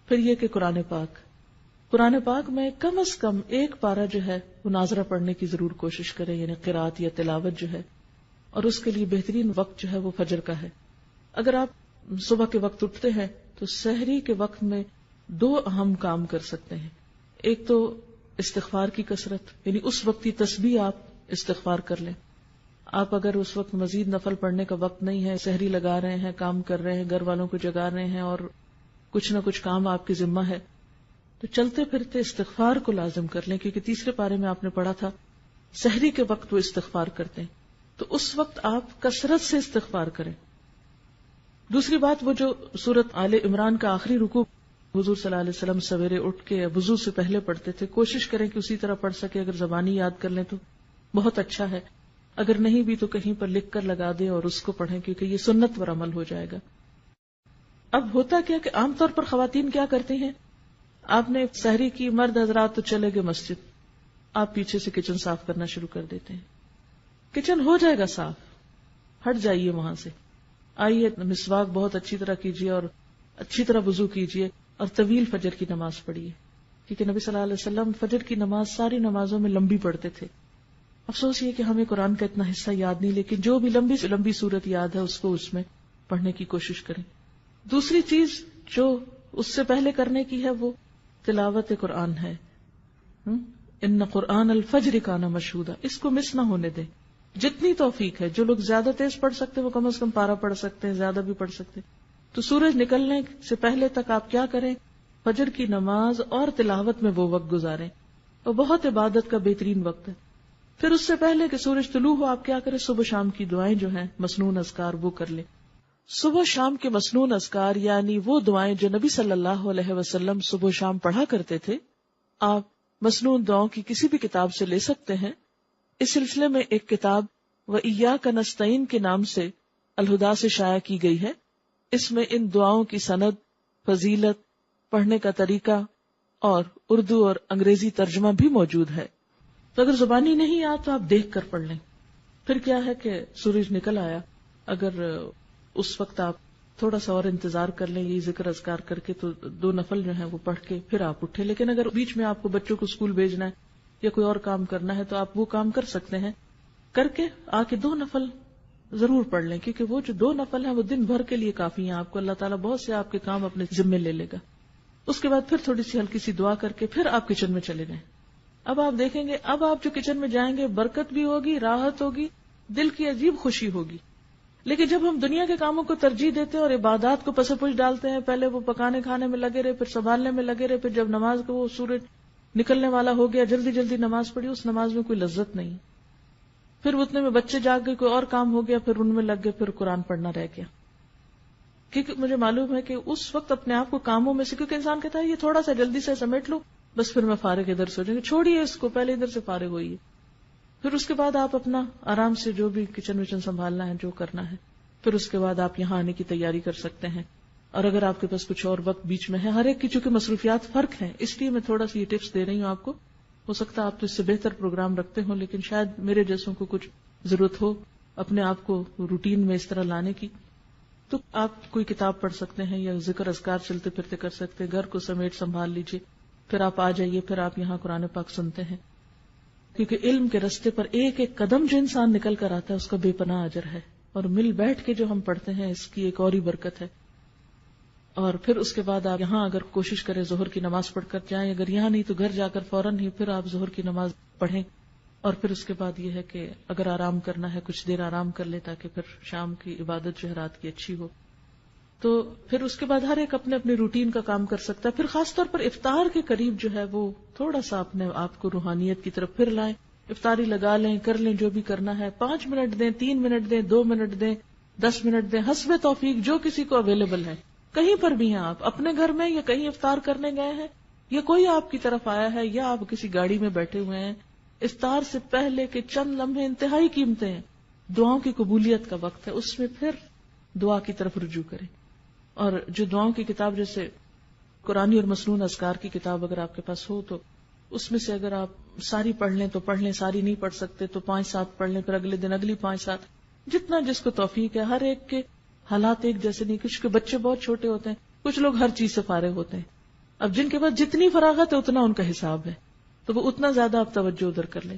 پھر یہ کہ قرآن پاک میں کم از کم ایک پارہ جو ہے وہ ناظرہ پڑھنے کی ضرور کوشش کریں، یعنی قرات یا تلاوت جو ہے، اور اس کے لیے بہترین وقت جو ہے وہ فجر کا ہے۔ اگر آپ صبح کے وقت اٹھتے ہیں تو سحری کے وقت میں 2 اہم کام کر سکتے ہیں۔ ایک تو استغفار کی کثرت، یعنی اس وقت کی تسبیح آپ استغفار کر لیں۔ آپ اگر اس وقت مزید نفل پڑھنے کا وقت نہیں ہے، سحری لگا رہے ہیں، کام کر رہے ہیں، گھر والوں کو جگا رہے ہیں اور کچھ نہ کچھ کام آپ کی ذمہ ہے، تو چلتے پھرتے استغفار کو لازم کر لیں، کیونکہ تیسرے پارے میں آپ نے پڑھا تھا سحری کے وقت وہ استغفار کرتے ہیں، تو اس وقت آپ کثرت سے استغفار کریں۔ دوسری بات، وہ جو سورۃ آل عمران کا آخری رکوع حضور صلی اللہ علیہ وسلم سویرے اٹھ کے وضو سے پہلے پڑھتے تھے، کوشش کریں کہ اسی طرح پڑھ سکے۔ اگر زبانی یاد کر لیں تو بہت اچھا ہے، اگر نہیں بھی تو کہیں پر لکھ کر لگا دیں اور اس کو پڑھیں، کیونکہ یہ سنت پر عمل ہو جائے گا۔ اب ہوتا کیا کہ عام طور پر خواتین کیا کرتی ہیں، آپ نے سحری کی، مرد حضرات تو چلے گئے مسجد، آپ پیچھے سے کچن صاف کرنا شروع کر دیتے ہیں۔ کچن ہو جائے گا صاف، ہٹ جائیے وہاں سے، آئیے مسواک بہت اچھی طرح کیجیے اور اچھی طرح وضو کیجیے اور طویل فجر کی نماز پڑھیے، کیونکہ نبی صلی اللہ علیہ وسلم فجر کی نماز ساری نمازوں میں لمبی پڑھتے تھے۔ افسوس یہ کہ ہمیں قرآن کا اتنا حصہ یاد نہیں، لیکن جو بھی لمبی سے لمبی صورت یاد ہے اس کو اس میں پڑھنے کی کوشش کریں۔ دوسری چیز جو اس سے پہلے کرنے کی ہے وہ تلاوت قرآن ہے۔ ان قرآن الفجر کان مشہودا، اس کو مس نہ ہونے دیں، جتنی توفیق ہے۔ جو لوگ زیادہ تیز پڑھ سکتے وہ کم از کم پارہ پڑھ سکتے ہیں، زیادہ بھی پڑھ سکتے، تو سورج نکلنے سے پہلے تک آپ کیا کریں، فجر کی نماز اور تلاوت میں وہ وقت گزاریں، اور بہت عبادت کا بہترین وقت ہے۔ پھر اس سے پہلے کہ سورج طلوع ہو آپ کیا کریں، صبح شام کی دعائیں جو ہیں مسنون اذکار وہ کر لیں۔ صبح شام کے مسنون اذکار یعنی وہ دعائیں جو نبی صلی اللہ علیہ وسلم صبح شام پڑھا کرتے تھے، آپ مسنون دعاؤں کی کسی بھی کتاب سے لے سکتے ہیں۔ اس سلسلے میں ایک کتاب وَإِيَّاكَ نَسْتَعِينُ کے نام سے الہدا سے شائع کی گئی ہے۔ اس میں ان دعاؤں کی سند، فضیلت، پڑھنے کا طریقہ اور اردو اور انگریزی ترجمہ بھی موجود ہے، تو اگر زبانی نہیں آ تو آپ دیکھ کر پڑھ لیں۔ پھر کیا ہے کہ سورج نکل آیا، اگر اس وقت آپ تھوڑا سا اور انتظار کر لیں یہ ذکر اذکار کر کے، تو 2 نفل جو ہیں وہ پڑھ کے پھر آپ اٹھے۔ لیکن اگر بیچ میں آپ کو بچوں کو اسکول بھیجنا ہے یا کوئی اور کام کرنا ہے تو آپ وہ کام کر سکتے ہیں، کر کے آ کے 2 نفل ضرور پڑھ لیں، کیونکہ وہ جو 2 نفل ہیں وہ دن بھر کے لیے کافی ہیں، آپ کو اللہ تعالیٰ بہت سے آپ کے کام اپنے ذمے لے لے گا۔ اس کے بعد پھر تھوڑی سی ہلکی سی دعا کر کے پھر آپ کچن میں چلے جائیں۔ اب آپ دیکھیں گے، اب آپ جو کچن میں جائیں گے برکت بھی ہوگی، راحت ہوگی، دل کی عجیب خوشی ہوگی۔ لیکن جب ہم دنیا کے کاموں کو ترجیح دیتے ہیں اور عبادات کو پس پش ڈالتے ہیں، پہلے وہ پکانے کھانے میں لگے رہے، پھر سنبھالنے میں لگے رہے، پھر جب نماز کو وہ سورج نکلنے والا ہو گیا جلدی جلدی نماز پڑھی، اس نماز میں کوئی لذت نہیں، پھر اتنے میں بچے جاگ گئے، کوئی اور کام ہو گیا، پھر ان میں لگ گئے، پھر قرآن پڑھنا رہ گیا۔ کیونکہ مجھے معلوم ہے کہ اس وقت اپنے آپ کو کاموں میں سے، کیونکہ انسان کہتا ہے یہ تھوڑا سا جلدی سے سمیٹ لو بس پھر میں فارغ ادھر سے ہو جائیں گے، چھوڑیے اس کو، پہلے ادھر سے فارغ ہوئیے، پھر اس کے بعد آپ اپنا آرام سے جو بھی کچن وچن سنبھالنا ہے جو کرنا ہے، پھر اس کے بعد آپ یہاں آنے کی تیاری کر سکتے ہیں۔ اور اگر آپ کے پاس کچھ اور وقت بیچ میں ہے، ہر ایک کی چونکہ مصروفیات فرق ہیں، اس لیے میں تھوڑا سی یہ ٹپس دے رہی ہوں آپ کو، ہو سکتا ہے آپ تو اس سے بہتر پروگرام رکھتے ہوں، لیکن شاید میرے جیسوں کو کچھ ضرورت ہو اپنے آپ کو روٹین میں اس طرح لانے کی، تو آپ کوئی کتاب پڑھ سکتے ہیں یا ذکر اذکار چلتے پھرتے کر سکتے ہیں، گھر کو سمیٹ سنبھال لیجئے، پھر آپ آ جائیے، پھر آپ یہاں قرآن پاک سنتے ہیں، کیونکہ علم کے رستے پر ایک ایک قدم جو انسان نکل کر آتا ہے اس کا بے پناہ اجر ہے، اور مل بیٹھ کے جو ہم پڑھتے ہیں اس کی ایک اور ہی برکت ہے۔ اور پھر اس کے بعد آپ یہاں اگر کوشش کریں ظہر کی نماز پڑھ کر جائیں، اگر یہاں نہیں تو گھر جا کر فوراً ہی پھر آپ ظہر کی نماز پڑھیں، اور پھر اس کے بعد یہ ہے کہ اگر آرام کرنا ہے کچھ دیر آرام کر لے تاکہ پھر شام کی عبادت جو ہے رات کی اچھی ہو، تو پھر اس کے بعد ہر ایک اپنے اپنے روٹین کا کام کر سکتا ہے۔ پھر خاص طور پر افطار کے قریب جو ہے وہ تھوڑا سا اپنے آپ کو روحانیت کی طرف پھر لائیں، افطاری لگا لیں، کر لیں جو بھی کرنا ہے، 5 منٹ دیں، 3 منٹ دیں، 2 منٹ دیں، 10 منٹ دیں، حسب توفیق جو کسی کو اویلیبل ہے۔ کہیں پر بھی ہیں آپ، اپنے گھر میں یا کہیں افطار کرنے گئے ہیں یا کوئی آپ کی طرف آیا ہے یا آپ کسی گاڑی میں بیٹھے ہوئے ہیں، افطار سے پہلے کے چند لمحے انتہائی قیمتی ہیں، دعاؤں کی قبولیت کا وقت ہے، اس میں پھر دعا کی طرف رجوع کریں۔ اور جو دعاؤں کی کتاب جیسے قرآنی اور مسنون اذکار کی کتاب اگر آپ کے پاس ہو تو اس میں سے اگر آپ ساری پڑھ لیں تو پڑھ لیں، ساری نہیں پڑھ سکتے تو 5-7 پڑھ لیں، پھر اگلے دن اگلی 5-7، جتنا جس کو توفیق ہے. ہر ایک کے حالات ایک جیسے نہیں. کچھ کے بچے بہت چھوٹے ہوتے ہیں, کچھ لوگ ہر چیز سے فارغ ہوتے ہیں. اب جن کے پاس جتنی فراغت ہے اتنا ان کا حساب ہے, تو وہ اتنا زیادہ آپ توجہ ادھر کر لیں.